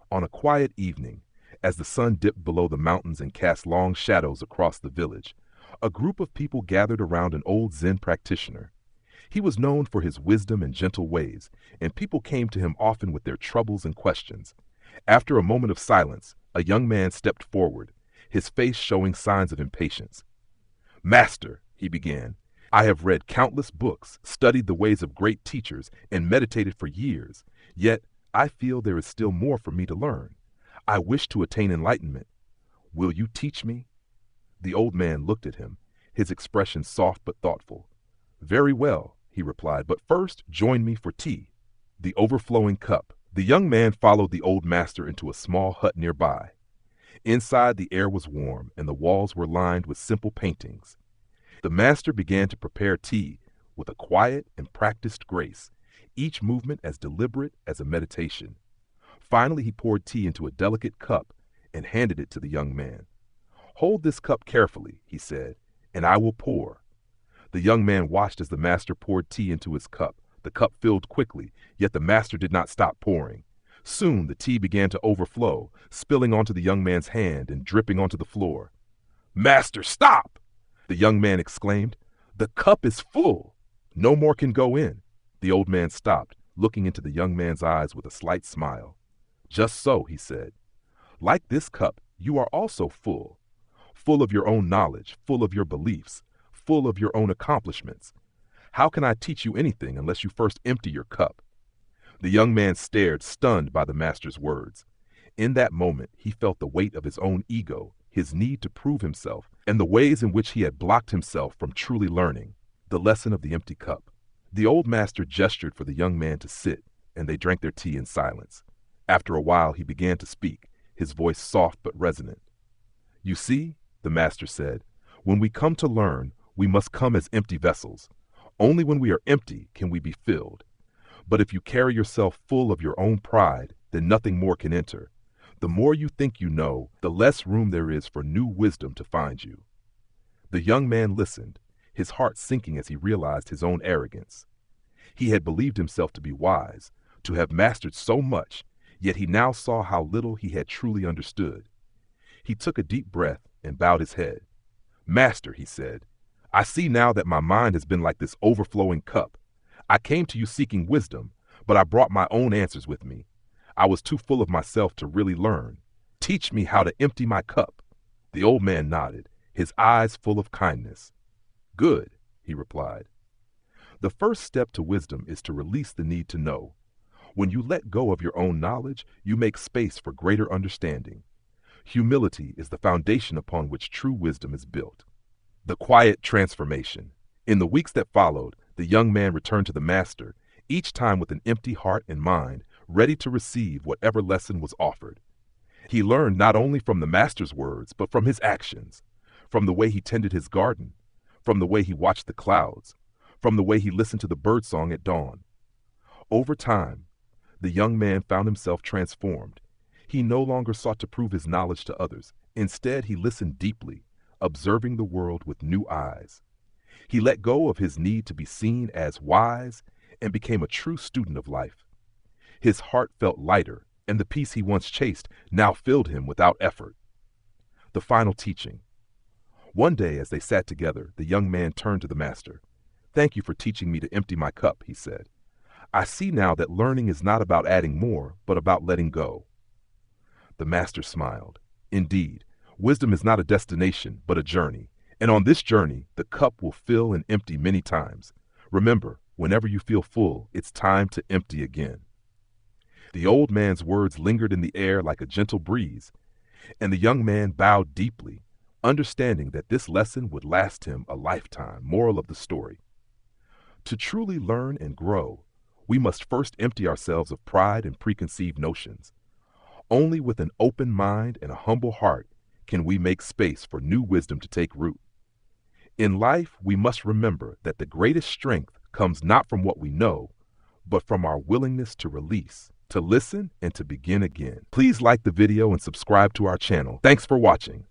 On a quiet evening, as the sun dipped below the mountains and cast long shadows across the village, a group of people gathered around an old Zen practitioner. He was known for his wisdom and gentle ways, and people came to him often with their troubles and questions. After a moment of silence, a young man stepped forward, his face showing signs of impatience. "Master," he began, "I have read countless books, studied the ways of great teachers, and meditated for years, yet I feel there is still more for me to learn. I wish to attain enlightenment. Will you teach me?" The old man looked at him, his expression soft but thoughtful. "Very well," he replied, "but first join me for tea." The overflowing cup. The young man followed the old master into a small hut nearby. Inside, the air was warm, and the walls were lined with simple paintings. The master began to prepare tea with a quiet and practiced grace, each movement as deliberate as a meditation. Finally, he poured tea into a delicate cup and handed it to the young man. "Hold this cup carefully," he said, "and I will pour." The young man watched as the master poured tea into his cup. The cup filled quickly, yet the master did not stop pouring. Soon the tea began to overflow, spilling onto the young man's hand and dripping onto the floor. "Master, stop!" the young man exclaimed. "The cup is full. No more can go in." The old man stopped, looking into the young man's eyes with a slight smile. "Just so," he said. "Like this cup, you are also full. Full of your own knowledge, full of your beliefs, full of your own accomplishments. How can I teach you anything unless you first empty your cup?" The young man stared, stunned by the master's words. In that moment, he felt the weight of his own ego, his need to prove himself, and the ways in which he had blocked himself from truly learning. The lesson of the empty cup. The old master gestured for the young man to sit, and they drank their tea in silence. After a while, he began to speak, his voice soft but resonant. "You see," the master said, "when we come to learn, we must come as empty vessels. Only when we are empty can we be filled. But if you carry yourself full of your own pride, then nothing more can enter. The more you think you know, the less room there is for new wisdom to find you." The young man listened, his heart sinking as he realized his own arrogance. He had believed himself to be wise, to have mastered so much, yet he now saw how little he had truly understood. He took a deep breath and bowed his head. "Master," he said, "I see now that my mind has been like this overflowing cup. I came to you seeking wisdom, but I brought my own answers with me. I was too full of myself to really learn. Teach me how to empty my cup." The old man nodded, his eyes full of kindness. "Good," he replied. The first step to wisdom is to release the need to know. When you let go of your own knowledge, you make space for greater understanding. Humility is the foundation upon which true wisdom is built. The quiet transformation. In the weeks that followed, the young man returned to the master, each time with an empty heart and mind, ready to receive whatever lesson was offered. He learned not only from the master's words, but from his actions, from the way he tended his garden, from the way he watched the clouds, from the way he listened to the birdsong at dawn. Over time, the young man found himself transformed. He no longer sought to prove his knowledge to others. Instead, he listened deeply, observing the world with new eyes. He let go of his need to be seen as wise and became a true student of life. His heart felt lighter, and the peace he once chased now filled him without effort. The final teaching. One day, as they sat together, the young man turned to the master. "Thank you for teaching me to empty my cup," he said. "I see now that learning is not about adding more, but about letting go." The master smiled. "Indeed, wisdom is not a destination, but a journey. And on this journey, the cup will fill and empty many times. Remember, whenever you feel full, it's time to empty again." The old man's words lingered in the air like a gentle breeze, and the young man bowed deeply, understanding that this lesson would last him a lifetime. Moral of the story. To truly learn and grow, we must first empty ourselves of pride and preconceived notions. Only with an open mind and a humble heart can we make space for new wisdom to take root. In life, we must remember that the greatest strength comes not from what we know, but from our willingness to release, to listen, and to begin again. Please like the video and subscribe to our channel. Thanks for watching.